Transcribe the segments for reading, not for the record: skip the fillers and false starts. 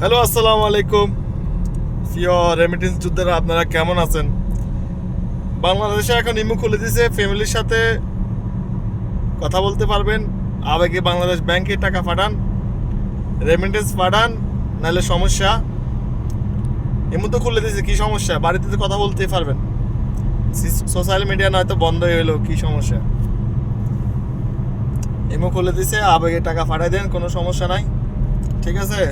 Hello, আসসালামু আলাইকুম। প্রিয় রেমিটেন্স যোদ্ধারা, আপনারা কেমন আছেন? বাংলাদেশে এখন ইমো খুলে দিয়েছে, ফ্যামিলির সাথে কথা বলতে পারবেন। আবেগে বাংলাদেশ ব্যাংকে টাকা পাঠান, রেমিটেন্স পাঠান, নাহলে সমস্যা। ইমো তো খুলে দিয়েছে, কি সমস্যা? বাড়িতে তো কথা বলতেই পারবেন। সোশ্যাল মিডিয়া নয়তো বন্ধ হয়ে গেলো, কি সমস্যা? ইমো খুলে দিয়েছে, আবেগে টাকা পাঠাই দেন, কোনো সমস্যা নাই। ঠিক আছে?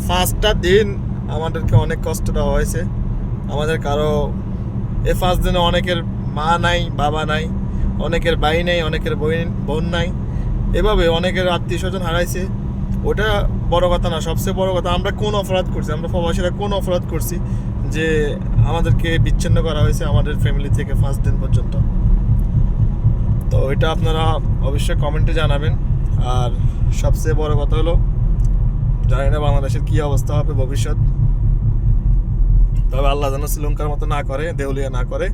5টা দিন আমাদেরকে অনেক কষ্ট দেওয়া হয়েছে। আমাদের কারো এই 5 দিনে অনেকের মা নাই, বাবা নাই, অনেকের ভাই নেই, অনেকের বোন নাই, এভাবে অনেকের আত্মীয় স্বজন হারাইছে। ওটা বড় কথা না, সবচেয়ে বড় কথা আমরা কোন অপরাধ করছি, আমরা প্রবাসীরা কোন অপরাধ করছি যে আমাদেরকে বিচ্ছিন্ন করা হয়েছে আমাদের ফ্যামিলি থেকে 5 দিন পর্যন্ত। তো এটা আপনারা অবশ্যই কমেন্টে জানাবেন। আর সবচেয়ে বড় কথা হলো, জানি না বাংলাদেশের কি অবস্থা হবে ভবিষ্যৎ, তবে আল্লাহ যেন শ্রীলঙ্কার মতো না করে, দেউলিয়া না করে,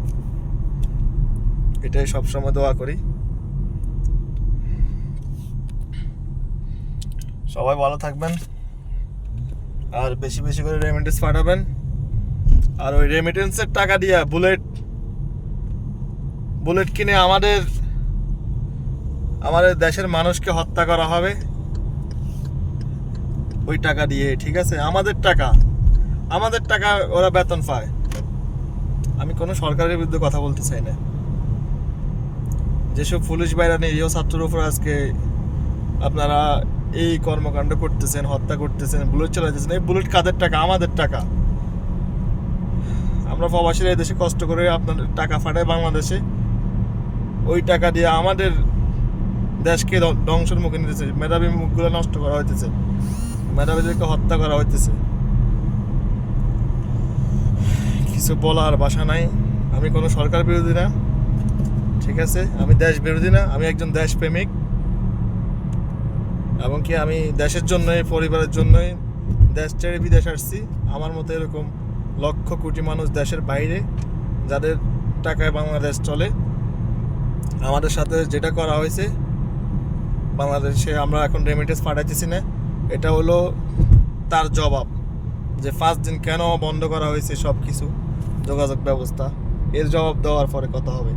এটাই সবসময় দোয়া করি। সবাই ভালো থাকবেন, আর বেশি বেশি করে রেমিটেন্স পাঠাবেন। আর ওই রেমিটেন্সের টাকা দিয়ে বুলেট কিনে আমাদের দেশের মানুষকে হত্যা করা হবে ওই টাকা দিয়ে। ঠিক আছে? আমাদের টাকা ওরা বেতন পায়। আমি কোনো সরকারের বিরুদ্ধে কথা বলতে চাই না। যেসব পুলিশ বাইরা নিরীহ ছাত্রের উপর আজকে আপনারা এই কর্মকাণ্ড করতেছেন, হত্যা করতেছেন, বুলেট চালাইতেছেন, এই বুলেট কাদের টাকা? আমাদের টাকা। আমরা প্রবাসীরা এই দেশে কষ্ট করে আপনাদের টাকা পাঠাই বাংলাদেশে, ওই টাকা দিয়ে আমাদের দেশকে ধ্বংসের মুখে নিতেছে। মেধাবী মুখগুলো নষ্ট করা হইতেছে, মেধাবীদেরকে হত্যা করা হইতেছে। কিছু বলার ভাষা নাই। আমি কোনো সরকার বিরোধী না, ঠিক আছে? আমি দেশ বিরোধী না, আমি একজন দেশপ্রেমিক। এবং কি আমি দেশের জন্যই, পরিবারের জন্যই দেশ ছেড়ে বিদেশ আসছি। আমার মতো এরকম লক্ষ কোটি মানুষ দেশের বাইরে, যাদের টাকায় বাংলাদেশ চলে। আমাদের সাথে যেটা করা হয়েছে বাংলাদেশে, আমরা এখন রেমিটেন্স পাঠাইতেছি না, এটা হলো তার জবাব। যে 5 দিন কেন বন্ধ করা হয়েছে সব কিছু যোগাযোগ ব্যবস্থা, এর জবাব দেওয়ার পরে কথা হবে।